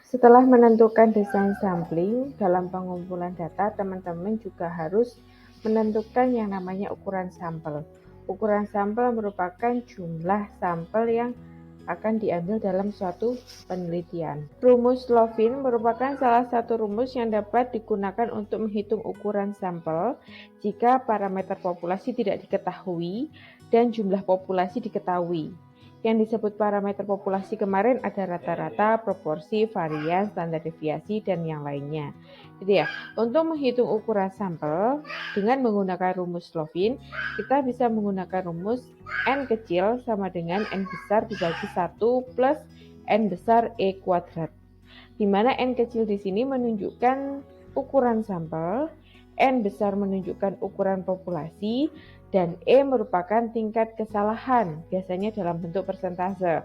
Setelah menentukan desain sampling, dalam pengumpulan data, teman-teman juga harus menentukan yang namanya ukuran sampel. Ukuran sampel merupakan jumlah sampel yang akan diambil dalam suatu penelitian. Rumus Lovin merupakan salah satu rumus yang dapat digunakan untuk menghitung ukuran sampel jika parameter populasi tidak diketahui dan jumlah populasi diketahui. Yang disebut parameter populasi kemarin ada rata-rata, proporsi, varian, standar deviasi, dan yang lainnya. Jadi ya, untuk menghitung ukuran sampel dengan menggunakan rumus Lovin, kita bisa menggunakan rumus N kecil sama dengan N besar dibagi 1 plus N besar E kuadrat. Di mana N kecil di sini menunjukkan ukuran sampel, N besar menunjukkan ukuran populasi, dan E merupakan tingkat kesalahan, biasanya dalam bentuk persentase.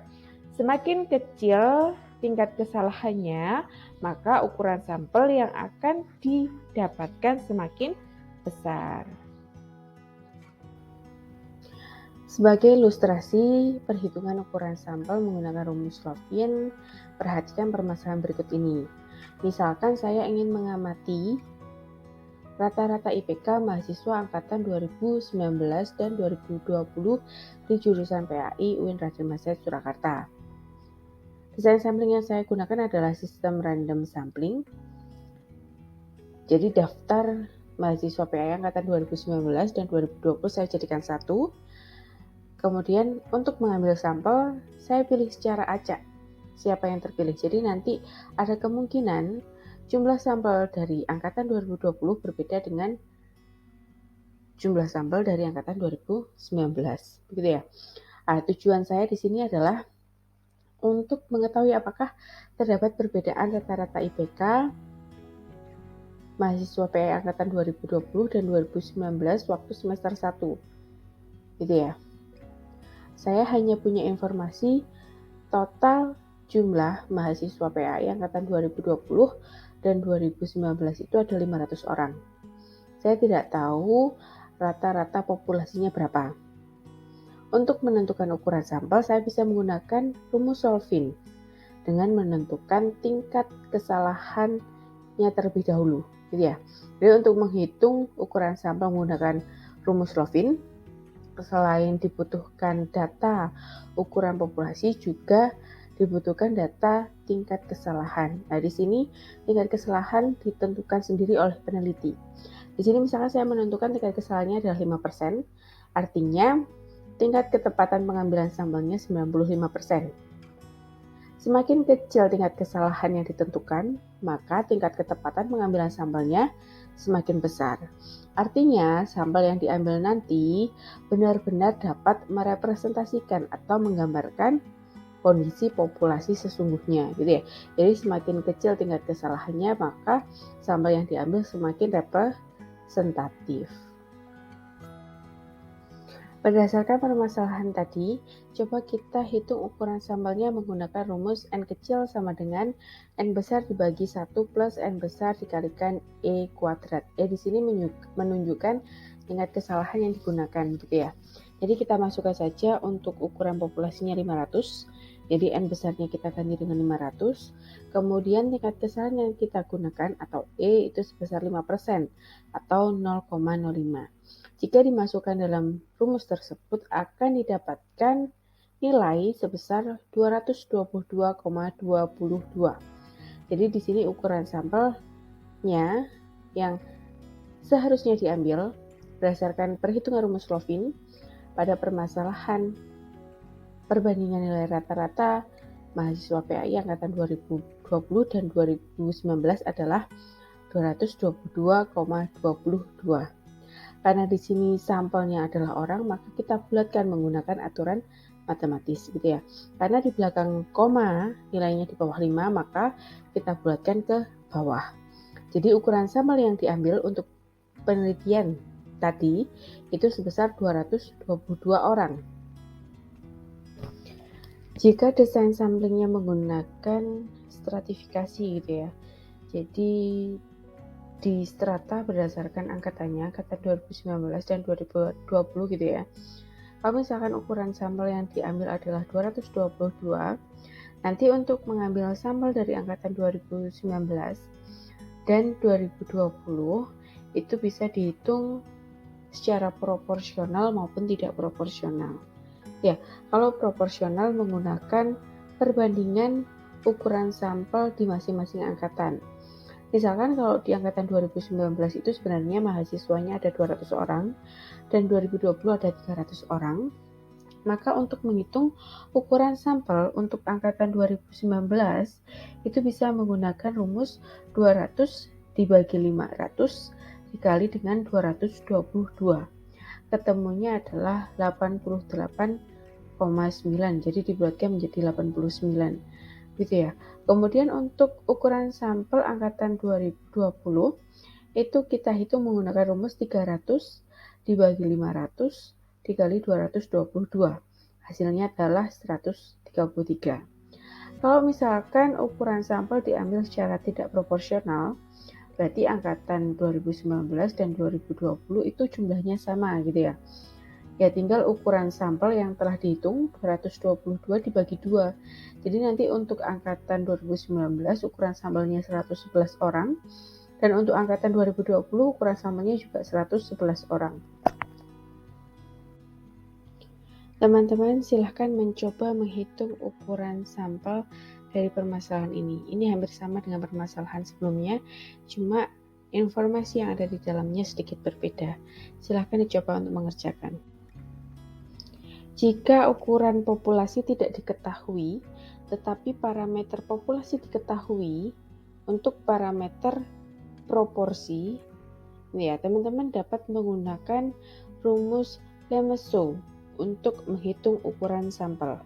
Semakin kecil tingkat kesalahannya, maka ukuran sampel yang akan didapatkan semakin besar. Sebagai ilustrasi perhitungan ukuran sampel menggunakan rumus Lovin, perhatikan permasalahan berikut ini. Misalkan saya ingin mengamati rata-rata IPK mahasiswa angkatan 2019 dan 2020 di jurusan PAI UIN Raden Masjid Surakarta. Desain sampling yang saya gunakan adalah sistem random sampling. Jadi daftar mahasiswa PAI angkatan 2019 dan 2020 saya jadikan satu. Kemudian untuk mengambil sampel, saya pilih secara acak siapa yang terpilih. Jadi nanti ada kemungkinan jumlah sampel dari angkatan 2020 berbeda dengan jumlah sampel dari angkatan 2019. Begitu ya. Nah, tujuan saya di sini adalah untuk mengetahui apakah terdapat perbedaan rata-rata IPK mahasiswa PAI angkatan 2020 dan 2019 waktu semester 1. Gitu ya. Saya hanya punya informasi total jumlah mahasiswa PAI angkatan 2020 dan 2019 itu ada 500 orang. Saya tidak tahu rata-rata populasinya berapa. Untuk menentukan ukuran sampel, saya bisa menggunakan rumus Lovin dengan menentukan tingkat kesalahannya terlebih dahulu, gitu ya. Jadi untuk menghitung ukuran sampel menggunakan rumus Lovin, selain dibutuhkan data ukuran populasi, juga dibutuhkan data tingkat kesalahan. Nah, di sini tingkat kesalahan ditentukan sendiri oleh peneliti. Di sini misalkan saya menentukan tingkat kesalahannya adalah 5%, artinya tingkat ketepatan pengambilan sampelnya 95%. Semakin kecil tingkat kesalahan yang ditentukan, maka tingkat ketepatan pengambilan sampelnya semakin besar. Artinya, sampel yang diambil nanti benar-benar dapat merepresentasikan atau menggambarkan kondisi populasi sesungguhnya, gitu ya. Jadi semakin kecil tingkat kesalahannya, maka sampel yang diambil semakin representatif. Berdasarkan permasalahan tadi, coba kita hitung ukuran sampelnya menggunakan rumus N kecil sama dengan N besar dibagi 1 plus N besar dikalikan E kuadrat. E di sini menunjukkan tingkat kesalahan yang digunakan, gitu ya. Jadi kita masukkan saja untuk ukuran populasinya 500. Jadi N besarnya kita ganti dengan 500. Kemudian tingkat kesalahan yang kita gunakan atau E itu sebesar 5% atau 0,05. Jika dimasukkan dalam rumus tersebut akan didapatkan nilai sebesar 222,22. Jadi di sini ukuran sampelnya yang seharusnya diambil berdasarkan perhitungan rumus Lovin pada permasalahan perbandingan nilai rata-rata mahasiswa PAI angkatan 2020 dan 2019 adalah 222,22. Karena di sini sampelnya adalah orang, maka kita bulatkan menggunakan aturan matematis, gitu ya. Karena di belakang koma nilainya di bawah 5, maka kita bulatkan ke bawah. Jadi ukuran sampel yang diambil untuk penelitian tadi itu sebesar 222 orang. Jika desain samplingnya menggunakan stratifikasi, gitu ya. Jadi di strata berdasarkan angkatannya, angkatan 2019 dan 2020 gitu ya. Kalau misalkan ukuran sampel yang diambil adalah 222, Nanti untuk mengambil sampel dari angkatan 2019 dan 2020 itu bisa dihitung secara proporsional maupun tidak proporsional. Ya, kalau proporsional menggunakan perbandingan ukuran sampel di masing-masing angkatan. Misalkan kalau di angkatan 2019 itu sebenarnya mahasiswanya ada 200 orang dan 2020 ada 300 orang, maka untuk menghitung ukuran sampel untuk angkatan 2019 itu bisa menggunakan rumus 200 dibagi 500 dikali dengan 222. Ketemunya adalah 88,9, jadi dibuatkan menjadi 89 gitu ya. Kemudian untuk ukuran sampel angkatan 2020 itu kita hitung menggunakan rumus 300 dibagi 500 dikali 222. Hasilnya adalah 133. Kalau misalkan ukuran sampel diambil secara tidak proporsional, berarti angkatan 2019 dan 2020 itu jumlahnya sama gitu ya. Ya tinggal ukuran sampel yang telah dihitung 222 dibagi 2. Jadi nanti untuk angkatan 2019 ukuran sampelnya 111 orang dan untuk angkatan 2020 ukuran sampelnya juga 111 orang. Teman-teman silahkan mencoba menghitung ukuran sampel dari permasalahan ini. Ini hampir sama dengan permasalahan sebelumnya, cuma informasi yang ada di dalamnya sedikit berbeda. Silahkan dicoba untuk mengerjakan. Jika ukuran populasi tidak diketahui, tetapi parameter populasi diketahui, untuk parameter proporsi, ya teman-teman dapat menggunakan rumus Lemeseau untuk menghitung ukuran sampel.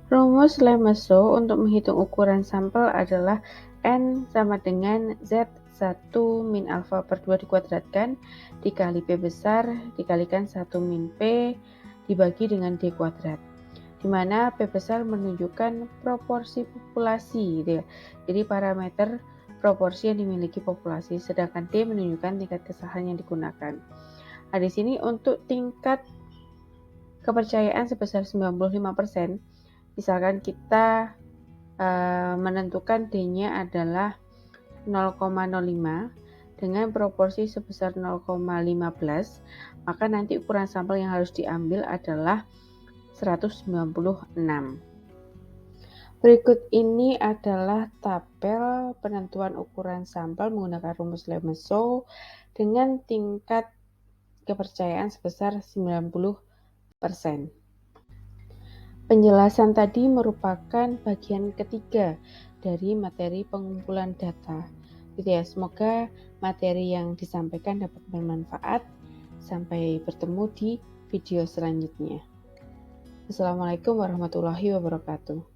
Rumus Lemeseau untuk menghitung ukuran sampel adalah N sama dengan Z1 min alfa per 2 dikuadratkan dikali P besar dikalikan 1 min P dibagi dengan D kuadrat. Di mana P besar menunjukkan proporsi populasi gitu ya. Jadi parameter proporsi yang dimiliki populasi, sedangkan D menunjukkan tingkat kesalahan yang digunakan. Nah, di sini untuk tingkat kepercayaan sebesar 95%, misalkan kita menentukan D-nya adalah 0,05 dengan proporsi sebesar 0,15, maka nanti ukuran sampel yang harus diambil adalah 196. Berikut ini adalah tabel penentuan ukuran sampel menggunakan rumus Lemeseau dengan tingkat kepercayaan sebesar 90%. Penjelasan tadi merupakan bagian ketiga dari materi pengumpulan data. Gitu ya, semoga materi yang disampaikan dapat bermanfaat. Sampai bertemu di video selanjutnya. Assalamualaikum warahmatullahi wabarakatuh.